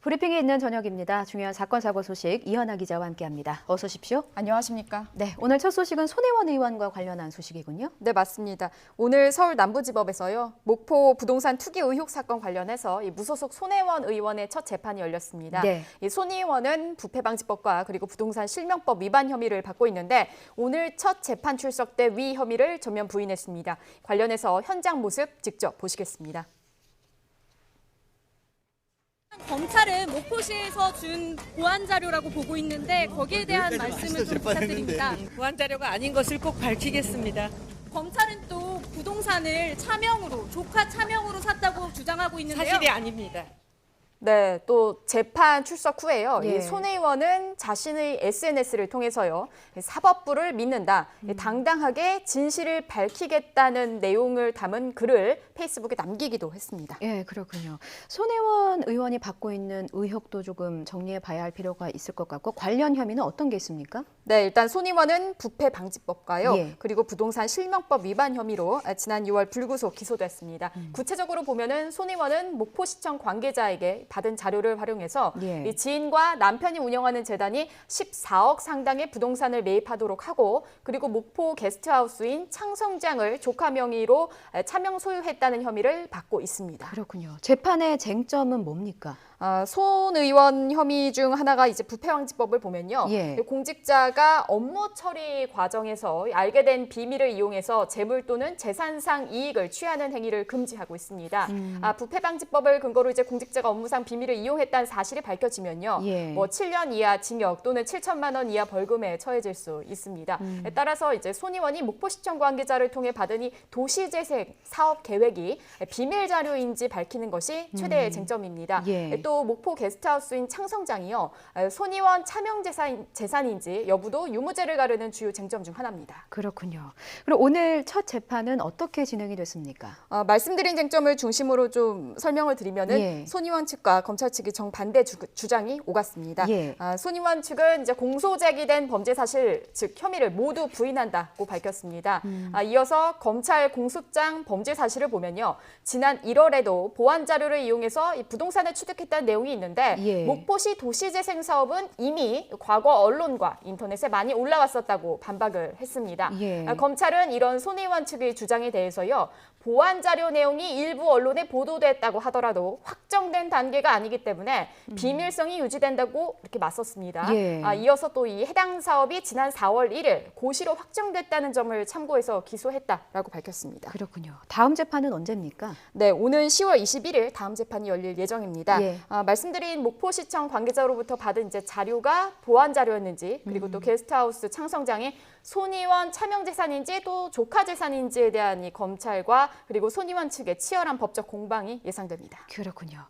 브리핑이 있는 저녁입니다. 중요한 사건 사고 소식 이현아 기자와 함께합니다. 어서 오십시오. 안녕하십니까? 네, 오늘 첫 소식은 손혜원 의원과 관련한 소식이군요. 네, 맞습니다. 오늘 서울 남부지법에서요. 목포 부동산 투기 의혹 사건 관련해서 이 무소속 손혜원 의원의 첫 재판이 열렸습니다. 네. 이 손 의원은 부패방지법과 그리고 부동산 실명법 위반 혐의를 받고 있는데 오늘 첫 재판 출석 때 위 혐의를 전면 부인했습니다. 관련해서 현장 모습 직접 보시겠습니다. 검찰은 목포시에서 준 보안 자료라고 보고 있는데 거기에 대한 말씀을 좀 부탁드립니다. 보안 자료가 아닌 것을 꼭 밝히겠습니다. 검찰은 또 부동산을 차명으로, 조카 차명으로 샀다고 주장하고 있는데요. 사실이 아닙니다. 네, 또 재판 출석 후에요. 예. 이 손 의원은 자신의 SNS를 통해서요. 사법부를 믿는다. 당당하게 진실을 밝히겠다는 내용을 담은 글을 페이스북에 남기기도 했습니다. 예, 그렇군요. 손혜원 의원이 받고 있는 의혹도 조금 정리해 봐야 할 필요가 있을 것 같고 관련 혐의는 어떤 게 있습니까? 네, 일단 손 의원은 부패방지법과요. 예. 그리고 부동산 실명법 위반 혐의로 지난 6월 불구속 기소됐습니다. 구체적으로 보면은 손 의원은 목포시청 관계자에게 받은 자료를 활용해서 예. 이 지인과 남편이 운영하는 재단이 14억 상당의 부동산을 매입하도록 하고 그리고 목포 게스트하우스인 창성장을 조카 명의로 차명 소유했다는 혐의를 받고 있습니다. 그렇군요. 재판의 쟁점은 뭡니까? 손 의원 혐의 중 하나가 이제 부패방지법을 보면요. 예. 공직자가 업무 처리 과정에서 알게 된 비밀을 이용해서 재물 또는 재산상 이익을 취하는 행위를 금지하고 있습니다. 부패방지법을 근거로 이제 공직자가 업무상 비밀을 이용했다는 사실이 밝혀지면요. 예. 뭐 7년 이하 징역 또는 7천만 원 이하 벌금에 처해질 수 있습니다. 따라서 이제 손 의원이 목포시청 관계자를 통해 받은 이 도시재생 사업 계획이 비밀 자료인지 밝히는 것이 최대의 쟁점입니다. 예. 또 목포 게스트하우스인 창성장이요. 손 의원 차명 재산인지 여부도 유무죄를 가르는 주요 쟁점 중 하나입니다. 그렇군요. 그럼 오늘 첫 재판은 어떻게 진행이 됐습니까? 말씀드린 쟁점을 중심으로 좀 설명을 드리면은 예. 손 의원 측과 검찰 측이 정반대 주장이 오갔습니다. 예. 손 의원 측은 이제 공소 제기된 범죄 사실, 즉 혐의를 모두 부인한다고 밝혔습니다. 이어서 검찰 공소장 범죄 사실을 보면요. 지난 1월에도 보안 자료를 이용해서 이 부동산을 취득했다는 내용이 있는데 예. 목포시 도시재생 사업은 이미 과거 언론과 인터넷에 많이 올라왔었다고 반박을 했습니다. 예. 검찰은 이런 손 의원 측의 주장에 대해서요. 보안 자료 내용이 일부 언론에 보도됐다고 하더라도 확정된 단계가 아니기 때문에 비밀성이 유지된다고 이렇게 맞섰습니다. 예. 이어서 또 이 해당 사업이 지난 4월 1일 고시로 확정됐다는 점을 참고해서 기소했다라고 밝혔습니다. 그렇군요. 다음 재판은 언제입니까? 네, 오는 10월 21일 다음 재판이 열릴 예정입니다. 예. 말씀드린 목포시청 관계자로부터 받은 이제 자료가 보안 자료였는지 그리고 또 게스트하우스 창성장이 손 의원 차명 재산인지 또 조카 재산인지에 대한 이 검찰과 그리고 손 의원 측의 치열한 법적 공방이 예상됩니다. 그렇군요.